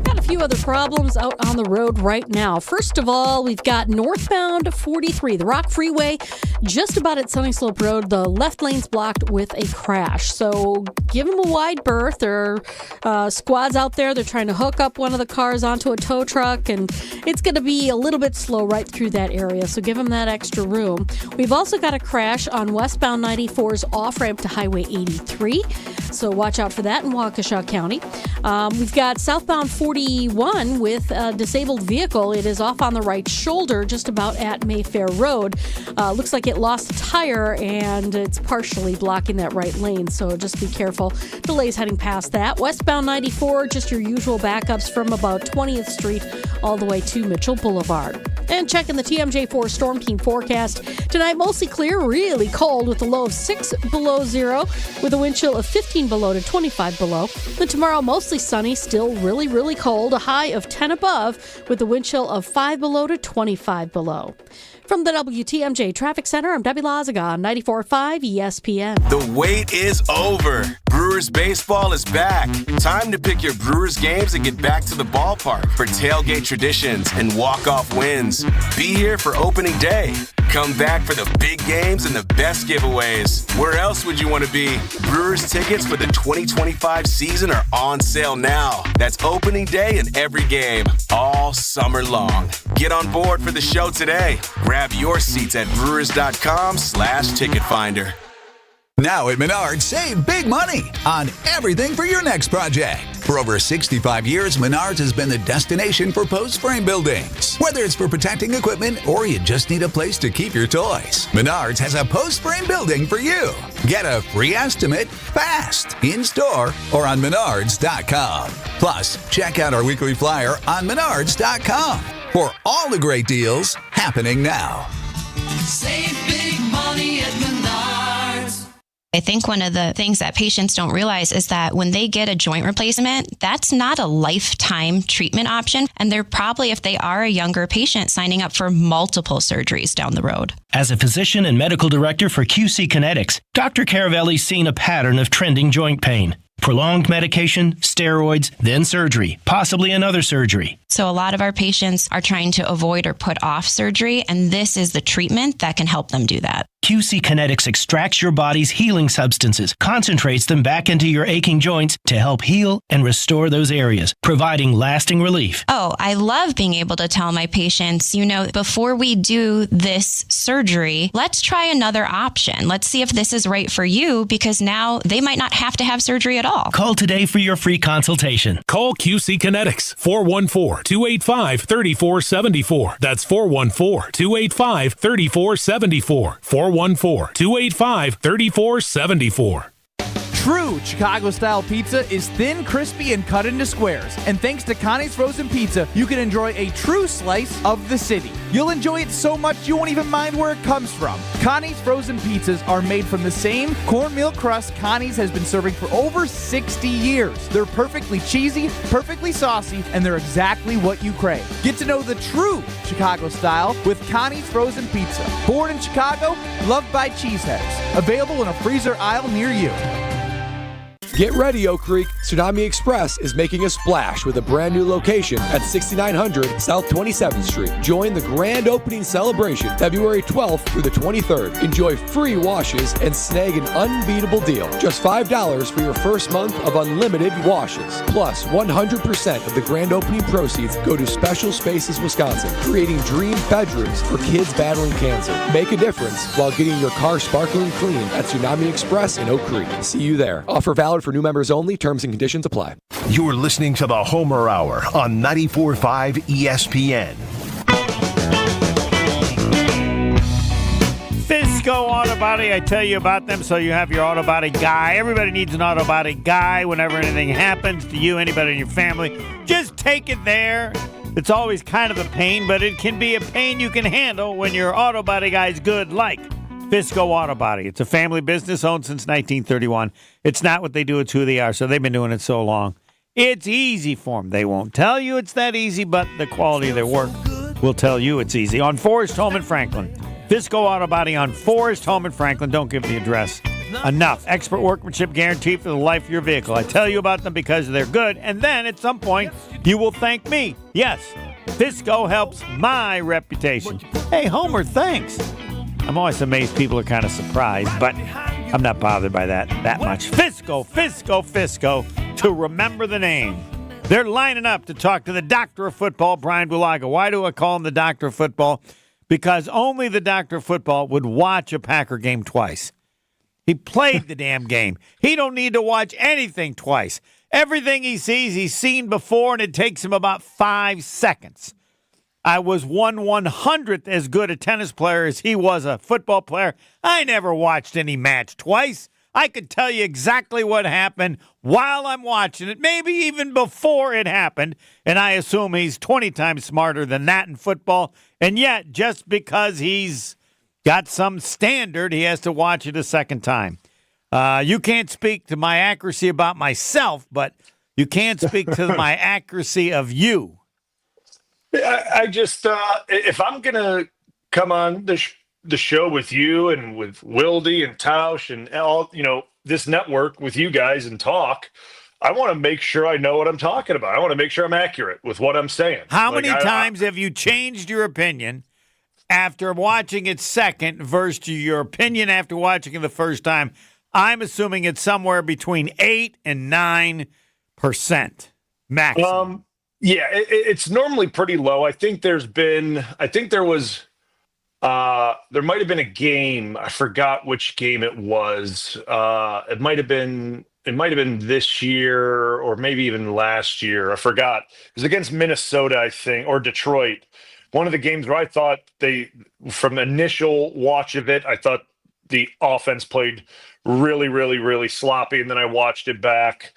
Got a few other problems out on the road right now. First of all, we've got northbound 43, the Rock Freeway, just about at Sunny Slope Road. The left lane's blocked with a crash. So give them a wide berth. There are squads out there. They're trying to hook up one of the cars onto a tow truck, and it's going to be a little bit slow right through that area. So give them that extra room. We've also got a crash on westbound 94's off-ramp to Highway 83. So watch out for that in Waukesha County. We've got southbound 41 with a disabled vehicle. It is off on the right shoulder, just about at Mayfair Road. Looks like it lost a tire, and it's partially blocking that right lane, so just be careful. Delays heading past that. Westbound 94, just your usual backups from about 20th Street all the way to Mitchell Boulevard. And checking the TMJ4 Storm Team forecast. Tonight, mostly clear, really cold with a low of 6 below zero, with a wind chill of 15 below to 25 below. Then tomorrow, mostly sunny, still really, really cold, a high of 10 above, with a wind chill of 5 below to 25 below. From the WTMJ Traffic Center, I'm Debbie Lazaga on 94.5 ESPN. The wait is over. Brewers baseball is back. Time to pick your Brewers games and get back to the ballpark for tailgate traditions and walk-off wins. Be here for opening day. Come back for the big games and the best giveaways. Where else would you want to be? Brewers tickets for the 2025 season are on sale now. That's opening day and every game, all summer long. Get on board for the show today. Grab your seats at brewers.com/ticket finder. Now at Menards, save big money on everything for your next project. For over 65 years, Menards has been the destination for post frame buildings. Whether it's for protecting equipment or you just need a place to keep your toys, Menards has a post frame building for you. Get a free estimate fast in store or on Menards.com. Plus, check out our weekly flyer on Menards.com for all the great deals happening now. Save big money at Menards. I think one of the things that patients don't realize is that when they get a joint replacement, that's not a lifetime treatment option. And they're probably, if they are a younger patient, signing up for multiple surgeries down the road. As a physician and medical director for QC Kinetics, Dr. Caravelli's seen a pattern of trending joint pain. Prolonged medication, steroids, then surgery, possibly another surgery. So a lot of our patients are trying to avoid or put off surgery, and this is the treatment that can help them do that. QC Kinetics extracts your body's healing substances, concentrates them back into your aching joints to help heal and restore those areas, providing lasting relief. Oh, I love being able to tell my patients, before we do this surgery, let's try another option. Let's see if this is right for you, because now they might not have to have surgery at all. Call today for your free consultation. Call QC Kinetics, 414-285-3474. That's 414-285-3474. 414-285-3474. True Chicago-style pizza is thin, crispy, and cut into squares. And thanks to Connie's Frozen Pizza, you can enjoy a true slice of the city. You'll enjoy it so much you won't even mind where it comes from. Connie's Frozen Pizzas are made from the same cornmeal crust Connie's has been serving for over 60 years. They're perfectly cheesy, perfectly saucy, and they're exactly what you crave. Get to know the true Chicago style with Connie's Frozen Pizza. Born in Chicago, loved by cheeseheads. Available in a freezer aisle near you. Get ready, Oak Creek. Tsunami Express is making a splash with a brand new location at 6900 South 27th Street. Join the grand opening celebration February 12th through the 23rd. Enjoy free washes and snag an unbeatable deal. Just $5 for your first month of unlimited washes. Plus, 100% of the grand opening proceeds go to Special Spaces Wisconsin, creating dream bedrooms for kids battling cancer. Make a difference while getting your car sparkling clean at Tsunami Express in Oak Creek. See you there. Offer valid for new members only. Terms and conditions apply. You're listening to the Homer Hour on 94.5 ESPN. Fisco Auto Body, I tell you about them so you have your auto body guy. Everybody needs an auto body guy whenever anything happens to you, anybody in your family. Just take it there. It's always kind of a pain, but it can be a pain you can handle when your auto body guy's good, like Fisco Auto Body. It's a family business owned since 1931. It's not what they do, it's who they are. So they've been doing it so long. It's easy for them. They won't tell you it's that easy, but the quality of their work will tell you it's easy. On Forest Home in Franklin. Fisco Auto Body on Forest Home in Franklin. Don't give the address. Enough. Expert workmanship guaranteed for the life of your vehicle. I tell you about them because they're good, and then at some point you will thank me. Yes, Fisco helps my reputation. Hey, Homer, thanks. I'm always amazed people are kind of surprised, but I'm not bothered by that much. Fisco, to remember the name. They're lining up to talk to the doctor of football, Brian Bulaga. Why do I call him the doctor of football? Because only the doctor of football would watch a Packer game twice. He played the damn game. He don't need to watch anything twice. Everything he sees, he's seen before, and it takes him about 5 seconds. I was 1/100th as good a tennis player as he was a football player. I never watched any match twice. I could tell you exactly what happened while I'm watching it, maybe even before it happened, and I assume he's 20 times smarter than that in football, and yet just because he's got some standard, he has to watch it a second time. You can't speak to my accuracy about myself, but you can speak to my accuracy of you. I just, if I'm going to come on the show with you and with Wildy and Tausch and all, this network with you guys and talk, I want to make sure I know what I'm talking about. I want to make sure I'm accurate with what I'm saying. How many times have you changed your opinion after watching it second versus your opinion after watching it the first time, I'm assuming it's somewhere between 8 and 9% maximum. Yeah, it's normally pretty low. I think there was, there might have been a game. I forgot which game it was. It might have been this year or maybe even last year. I forgot. It was against Minnesota, I think, or Detroit. One of the games where I thought from the initial watch of it, I thought the offense played really, really, really sloppy. And then I watched it back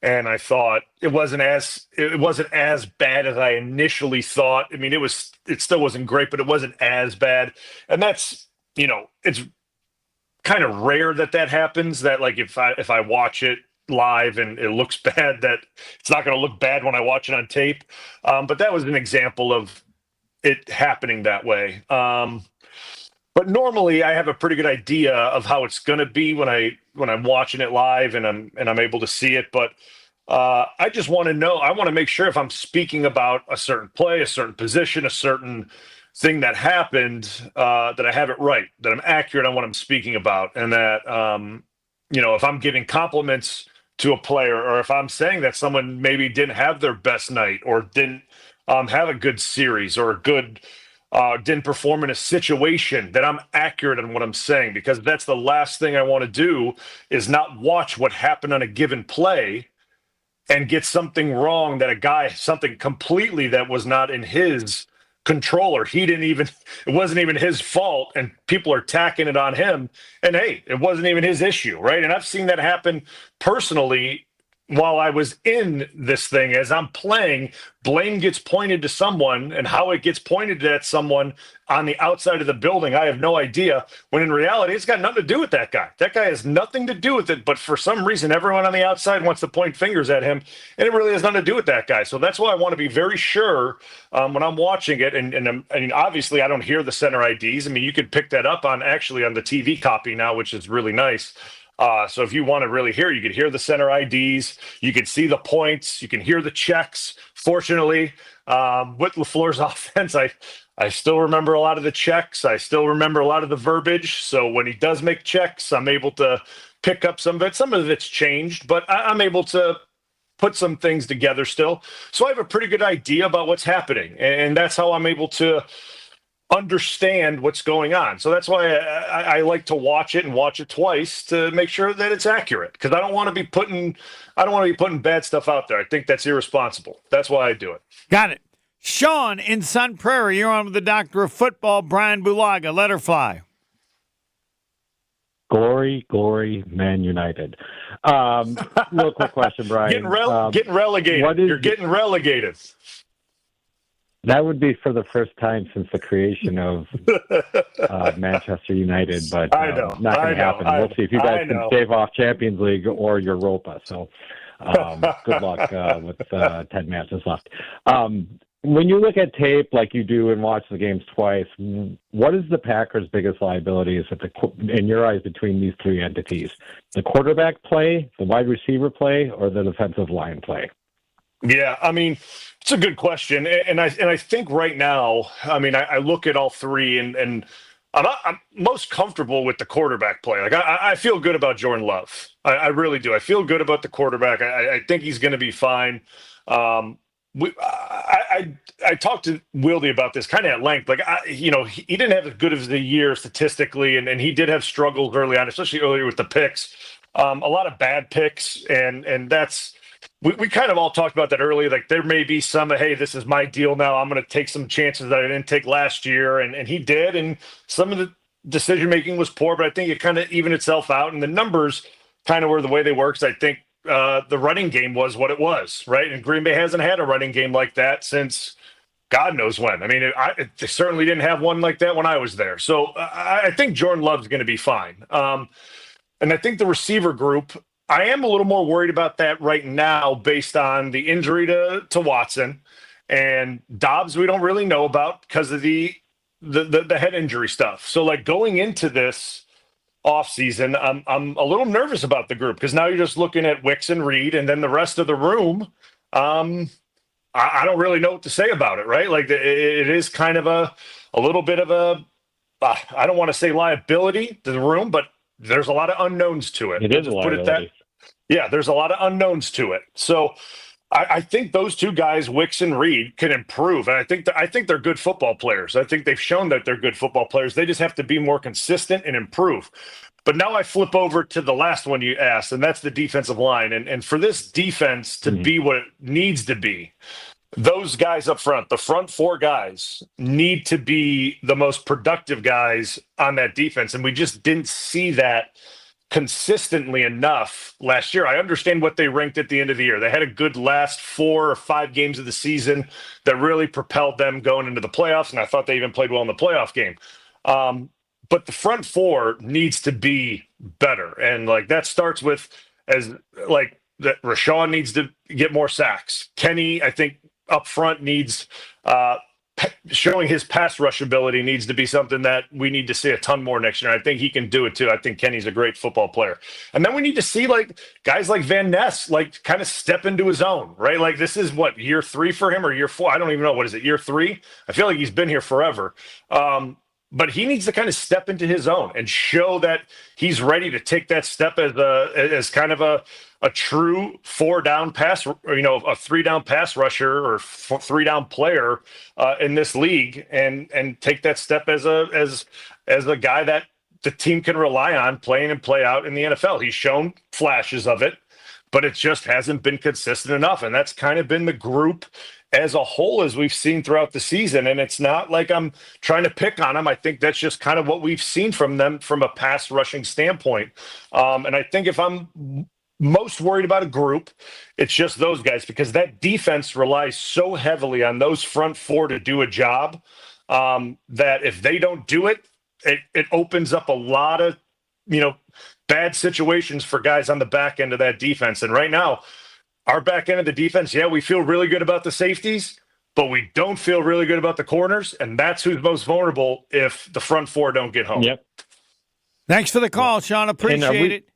and I thought it wasn't as bad as I initially thought. I mean, it still wasn't great, but it wasn't as bad. And that's, it's kind of rare that happens, that like if I watch it live and it looks bad, that it's not going to look bad when I watch it on tape. But that was an example of it happening that way. But normally I have a pretty good idea of how it's going to be when I'm watching it live and I'm able to see it. But I just want to know, I want to make sure if I'm speaking about a certain play, a certain position, a certain thing that happened, that I have it right, that I'm accurate on what I'm speaking about. And that, if I'm giving compliments to a player, or if I'm saying that someone maybe didn't have their best night or didn't have a good series or didn't perform in a situation, that I'm accurate in what I'm saying, because that's the last thing I want to do is not watch what happened on a given play and get something wrong, something completely that was not in his control, or it wasn't even his fault, and people are tacking it on him, and hey, it wasn't even his issue, right? And I've seen that happen personally while I was in this thing. As I'm playing, blame gets pointed to someone, and how it gets pointed at someone on the outside of the building, I have no idea, when in reality, it's got nothing to do with that guy. That guy has nothing to do with it, but for some reason, everyone on the outside wants to point fingers at him, and it really has nothing to do with that guy. So that's why I want to be very sure when I'm watching it, and obviously I don't hear the center IDs. I mean, you could pick that up on the TV copy now, which is really nice. So if you want to really hear, you could hear the center IDs, you could see the points, you can hear the checks. Fortunately, with LaFleur's offense, I still remember a lot of the checks. I still remember a lot of the verbiage. So when he does make checks, I'm able to pick up some of it. Some of it's changed, but I'm able to put some things together still. So I have a pretty good idea about what's happening. And that's how I'm able to understand what's going on. So that's why I like to watch it and watch it twice to make sure that it's accurate, because I don't want to be putting bad stuff out there. I think that's irresponsible. That's why I do it. Got it. Sean in Sun Prairie, you're on with the Doctor of Football, Brian Bulaga. Let her fly. Glory, glory, Man United. Real quick question, Brian. Getting relegated. You're getting relegated. That would be for the first time since the creation of Manchester United, but not going to happen. We'll see if you guys can stave off Champions League or Europa. So good luck with 10 matches left. When you look at tape like you do and watch the games twice, what is the Packers' biggest liabilities in your eyes between these three entities? The quarterback play, the wide receiver play, or the defensive line play? Yeah, I mean, it's a good question, and I think right now, I mean, I look at all three, and I'm most comfortable with the quarterback play. Like I feel good about Jordan Love. I really do. I feel good about the quarterback. I think he's going to be fine. I talked to Wildy about this kind of at length. Like he didn't have as good of the year statistically, and he did have struggles early on, especially earlier with the picks. A lot of bad picks, and that's. We kind of all talked about that earlier. Like there may be some, hey, this is my deal now. I'm going to take some chances that I didn't take last year. And he did. And some of the decision-making was poor, but I think it kind of evened itself out. And the numbers kind of were the way they work. I think the running game was what it was, right? And Green Bay hasn't had a running game like that since God knows when. I mean, they certainly didn't have one like that when I was there. So I think Jordan Love's going to be fine. And I think the receiver group, I am a little more worried about that right now based on the injury to Watson, and Dobbs we don't really know about because of the head injury stuff. So like going into this offseason, I'm a little nervous about the group because now you're just looking at Wicks and Reed, and then the rest of the room. I'm I don't really know what to say about it, right? Like it is kind of a little bit of a, I don't want to say liability to the room, but there's a lot of unknowns to it. It is a liability. Yeah, there's a lot of unknowns to it. So I think those two guys, Wicks and Reed, can improve. And I think they're good football players. I think they've shown that they're good football players. They just have to be more consistent and improve. But now I flip over to the last one you asked, and that's the defensive line. And for this defense to be what it needs to be, those guys up front, the front four guys, need to be the most productive guys on that defense. And we just didn't see that consistently enough last year. I understand what they ranked at the end of the year. They had a good last 4 or 5 games of the season that really propelled them going into the playoffs, and I thought they even played well in the playoff game. But the front four needs to be better, and like that starts with that Rashawn needs to get more sacks. Kenny, I think up front needs showing his pass rush ability needs to be something that we need to see a ton more next year. I think he can do it too. I think Kenny's a great football player. And then we need to see like guys like Van Ness, like kind of step into his own, right? Like this is what, year 3 for him or year 4? I don't even know. What is it? Year 3? I feel like he's been here forever. But he needs to kind of step into his own and show that he's ready to take that step as kind of a true 4-down pass, a 3-down pass rusher or 3-down player in this league, and take that step as a guy that the team can rely on playing and play out in the NFL. He's shown flashes of it, but it just hasn't been consistent enough, and that's kind of been the group as a whole as we've seen throughout the season. And it's not like I'm trying to pick on them. I think that's just kind of what we've seen from them from a pass rushing standpoint. And I think if I'm most worried about a group, it's just those guys, because that defense relies so heavily on those front four to do a job that if they don't do it, it opens up a lot of, bad situations for guys on the back end of that defense. And right now, our back end of the defense, we feel really good about the safeties, but we don't feel really good about the corners, and that's who's most vulnerable if the front four don't get home. Yep. Thanks for the call, Sean. Appreciate it.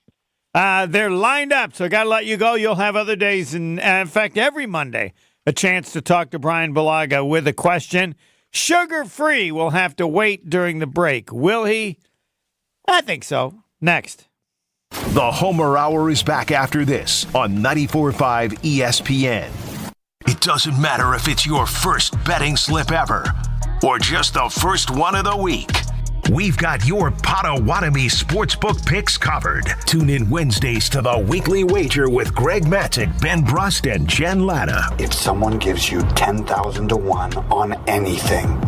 They're lined up, so I got to let you go. You'll have other days, and in fact, every Monday, a chance to talk to Brian Bulaga with a question. Sugar-free will have to wait during the break. Will he? I think so. Next. The Homer Hour is back after this on 94.5 ESPN. It doesn't matter if it's your first betting slip ever or just the first one of the week. We've got your Potawatomi sportsbook picks covered. Tune in Wednesdays to The Weekly Wager with Greg Matzik, Ben Brust, and Jen Latta. If someone gives you 10,000 to 1 on anything,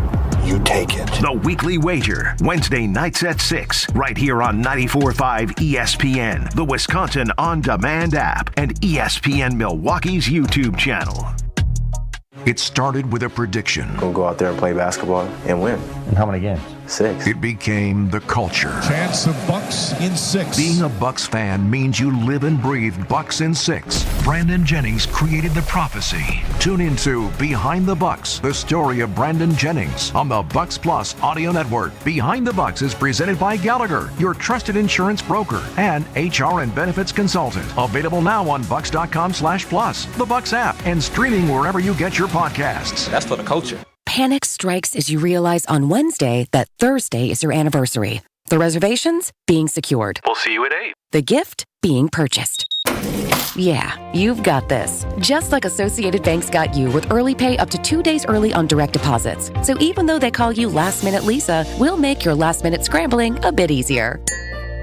you take it. The Weekly Wager, Wednesday nights at 6, right here on 94.5 ESPN, the Wisconsin On Demand app, and ESPN Milwaukee's YouTube channel. It started with a prediction. We'll go out there and play basketball and win. And how many games? 6. It became the culture. Chance of Bucks in 6. Being a Bucks fan means you live and breathe Bucks in 6. Brandon Jennings created the prophecy. Tune into Behind the Bucks, the story of Brandon Jennings on the Bucks Plus audio network. Behind the Bucks is presented by Gallagher, your trusted insurance broker and HR and benefits consultant. Available now on bucks.com/plus, the Bucks app, and streaming wherever you get your podcasts. That's for the culture. Panic strikes as you realize on Wednesday that Thursday is your anniversary. The reservations being secured. We'll see you at 8. The gift being purchased. Yeah, you've got this. Just like Associated Bank's got you with early pay up to 2 days early on direct deposits. So even though they call you Last Minute Lisa, we'll make your last minute scrambling a bit easier.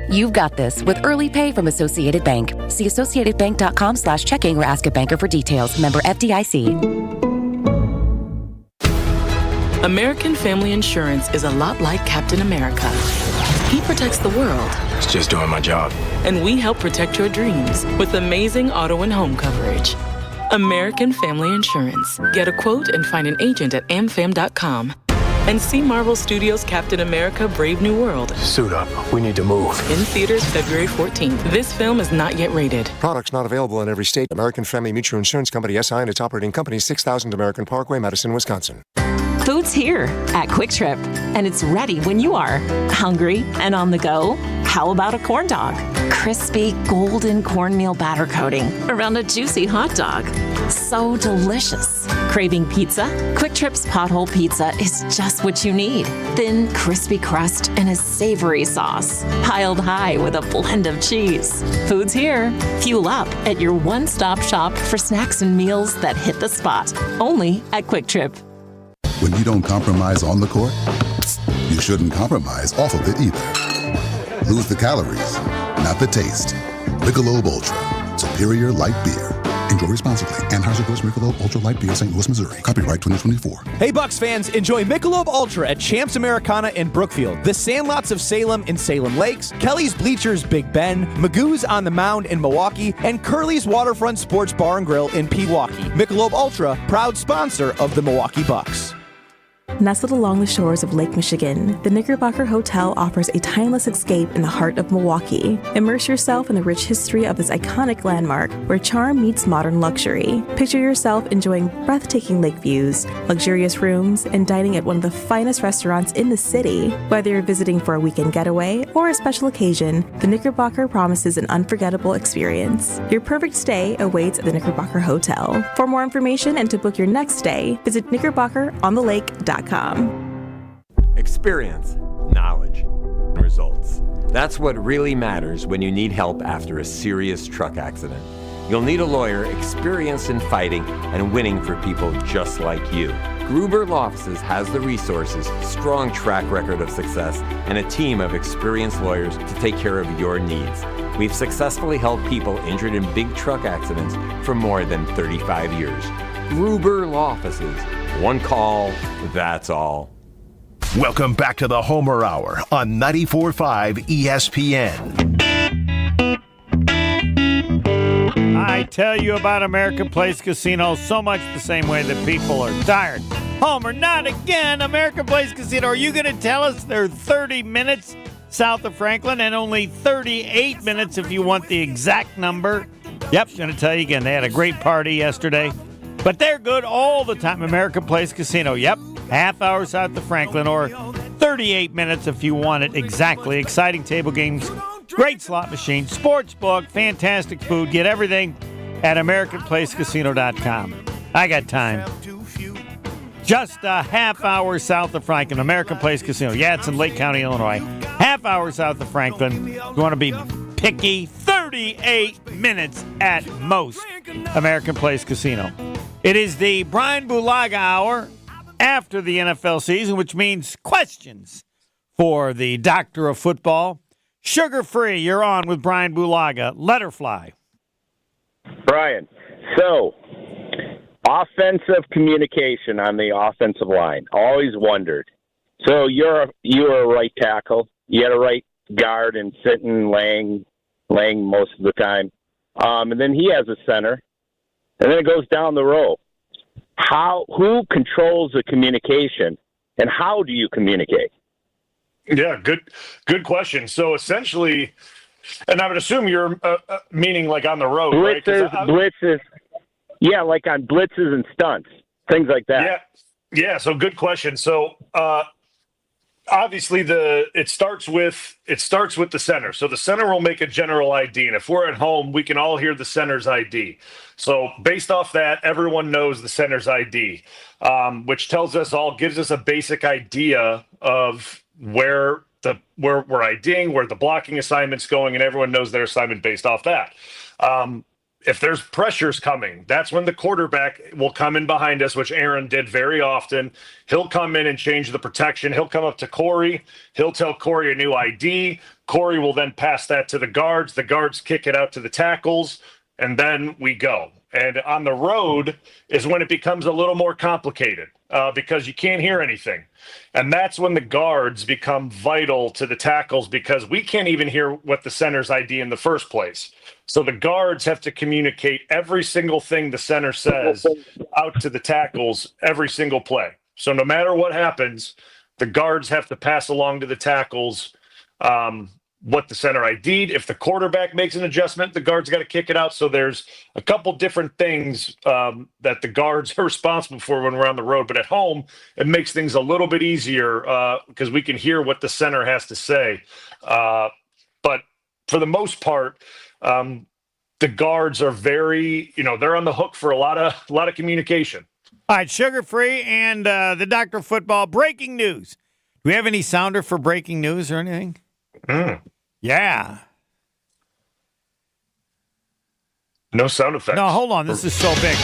You've got this with early pay from Associated Bank. See associatedbank.com/checking or ask a banker for details. Member FDIC. American Family Insurance is a lot like Captain America. He protects the world. It's just doing my job. And we help protect your dreams with amazing auto and home coverage. American Family Insurance. Get a quote and find an agent at amfam.com. And see Marvel Studios' Captain America: Brave New World. Suit up. We need to move. In theaters February 14th. This film is not yet rated. Products not available in every state. American Family Mutual Insurance Company, SI, and its operating company, 6000 American Parkway, Madison, Wisconsin. Food's here at Quick Trip, and it's ready when you are. Hungry and on the go? How about a corn dog? Crispy golden cornmeal batter coating around a juicy hot dog. So delicious. Craving pizza? Quick Trip's Pothole Pizza is just what you need. Thin, crispy crust and a savory sauce, piled high with a blend of cheese. Food's here. Fuel up at your one-stop shop for snacks and meals that hit the spot. Only at Quick Trip. When you don't compromise on the court, you shouldn't compromise off of it either. Lose the calories, not the taste. Michelob Ultra, superior light beer. Enjoy responsibly. Anheuser-Busch Michelob Ultra Light Beer, St. Louis, Missouri. Copyright 2024. Hey, Bucks fans, enjoy Michelob Ultra at Champs Americana in Brookfield, the Sandlots of Salem in Salem Lakes, Kelly's Bleachers Big Bend, Magoo's on the Mound in Milwaukee, and Curly's Waterfront Sports Bar and Grill in Pewaukee. Michelob Ultra, proud sponsor of the Milwaukee Bucks. Nestled along the shores of Lake Michigan, the Knickerbocker Hotel offers a timeless escape in the heart of Milwaukee. Immerse yourself in the rich history of this iconic landmark where charm meets modern luxury. Picture yourself enjoying breathtaking lake views, luxurious rooms, and dining at one of the finest restaurants in the city. Whether you're visiting for a weekend getaway or a special occasion, the Knickerbocker promises an unforgettable experience. Your perfect stay awaits at the Knickerbocker Hotel. For more information and to book your next stay, visit knickerbockeronthelake.com. Experience, knowledge, results. That's what really matters when you need help after a serious truck accident. You'll need a lawyer experienced in fighting and winning for people just like you. Gruber Law Offices has the resources, strong track record of success, and a team of experienced lawyers to take care of your needs. We've successfully helped people injured in big truck accidents for more than 35 years. Gruber Law Offices. One call, that's all. Welcome back to the Homer Hour on 94.5 ESPN. I tell you about American Place Casino so much the same way that people are tired. Homer, not again. American Place Casino. Are you going to tell us they're 30 minutes south of Franklin and only 38 minutes if you want the exact number? Yep, going to tell you again. They had a great party yesterday. But they're good all the time. American Place Casino. Yep, half hour south of Franklin or 38 minutes if you want it exactly. Exciting table games, great slot machines, sports book, fantastic food. Get everything at AmericanPlaceCasino.com. I got time. Just a half hour south of Franklin, American Place Casino. Yeah, it's in Lake County, Illinois. Half hour south of Franklin. You want to be picky, 38 minutes at most. American Place Casino. It is the Brian Bulaga Hour after the NFL season, which means questions for the Doctor of Football. Sugar-free, you're on with Brian Bulaga. Let her fly. Brian, so offensive communication on the offensive line. Always wondered. So you're a right tackle. You had a right guard and sitting, laying most of the time. And then he has a center. And then it goes down the row. Who controls the communication, and how do you communicate? Yeah, good question. So essentially, and I would assume you're meaning like on the road, blitzes, right? Blitzes. Yeah, like on blitzes and stunts, things like that. Yeah. So good question. So obviously it starts with the center. So the center will make a general ID, and if we're at home, we can all hear the center's ID. So based off that, everyone knows the center's ID, which gives us a basic idea of where we're IDing, where the blocking assignment's going, and everyone knows their assignment based off that. If there's pressures coming, that's when the quarterback will come in behind us, which Aaron did very often. He'll come in and change the protection. He'll come up to Corey. He'll tell Corey a new ID. Corey will then pass that to the guards. The guards kick it out to the tackles, and then we go. And on the road is when it becomes a little more complicated because you can't hear anything. And that's when the guards become vital to the tackles because we can't even hear what the center's ID in the first place. So the guards have to communicate every single thing the center says out to the tackles every single play. So no matter what happens, the guards have to pass along to the tackles what the center ID'd. If the quarterback makes an adjustment, the guards got to kick it out. So there's a couple different things that the guards are responsible for when we're on the road. But at home, it makes things a little bit easier because we can hear what the center has to say. But for the most part, the guards are very, they're on the hook for a lot of communication. All right, sugar-free and the Doctor of Football. Breaking news. Do we have any sounder for breaking news or anything? Yeah. No sound effects. No, hold on. This is so big.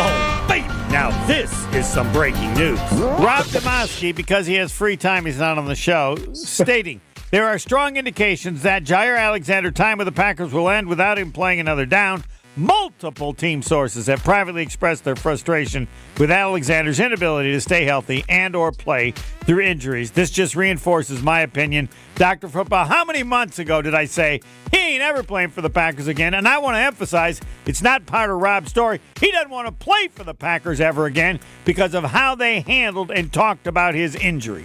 Oh, baby. Now, this is some breaking news. Rob Demoski, because he has free time, he's not on the show, stating, there are strong indications that Jaire Alexander time with the Packers will end without him playing another down. Multiple team sources have privately expressed their frustration with Alexander's inability to stay healthy and or play through injuries. This just reinforces my opinion. Dr. Football, how many months ago did I say he ain't ever playing for the Packers again? And I want to emphasize, it's not part of Rob's story. He doesn't want to play for the Packers ever again because of how they handled and talked about his injury.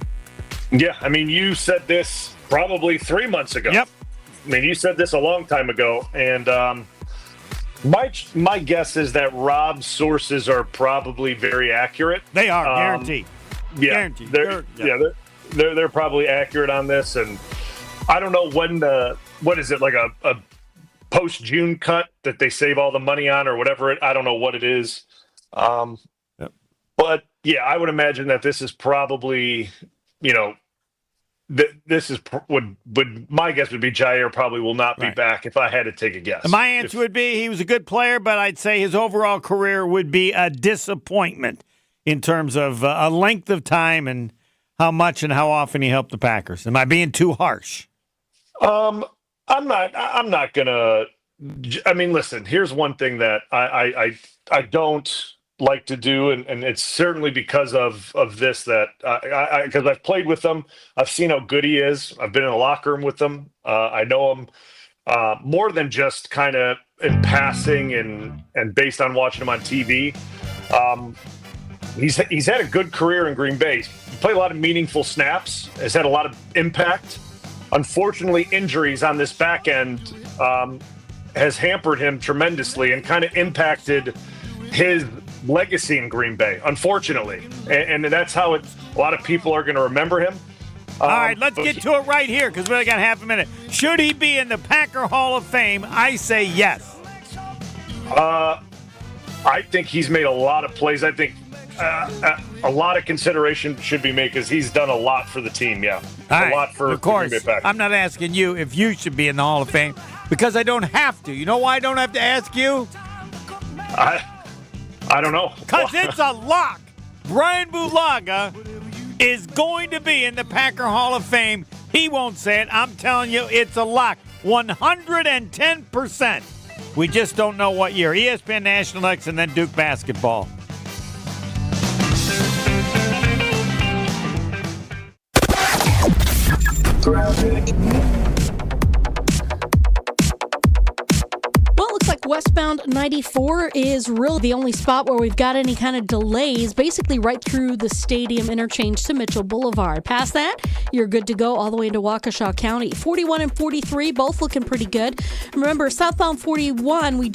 Yeah, I mean, you said this probably 3 months ago. Yep. I mean, you said this a long time ago, and my guess is that Rob's sources are probably very accurate. They are, guaranteed. Yeah, guaranteed. They're probably accurate on this, and I don't know when what is it, like a post-June cut that they save all the money on or whatever. I don't know what it is. But yeah, I would imagine that this is probably, this is would my guess would be Jaire probably will not be back if I had to take a guess. My answer would be he was a good player, but I'd say his overall career would be a disappointment in terms of a length of time and how much and how often he helped the Packers. Am I being too harsh? I'm not gonna. I mean, listen. Here's one thing that I don't like to do, and it's certainly because of this that because I've played with him, I've seen how good he is. I've been in the locker room with him. I know him more than just kind of in passing and based on watching him on TV. He's had a good career in Green Bay. He played a lot of meaningful snaps. Has had a lot of impact. Unfortunately, injuries on this back end has hampered him tremendously and kind of impacted his legacy in Green Bay, unfortunately. And that's how a lot of people are going to remember him. All right, let's get to it right here because we only got half a minute. Should he be in the Packer Hall of Fame? I say yes. I think he's made a lot of plays. I think a lot of consideration should be made because he's done a lot for the team, yeah. A lot for of course, the Green Bay Packers. I'm not asking you if you should be in the Hall of Fame because I don't have to. You know why I don't have to ask you? I don't know. Because it's a lock. Brian Bulaga is going to be in the Packer Hall of Fame. He won't say it. I'm telling you, it's a lock. 110%. We just don't know what year. ESPN National X and then Duke basketball. Well, it looks like westbound 94 is really the only spot where we've got any kind of delays, basically right through the stadium interchange to Mitchell Boulevard. Past that, you're good to go all the way into Waukesha County. 41 and 43, both looking pretty good. Remember, southbound 41, we do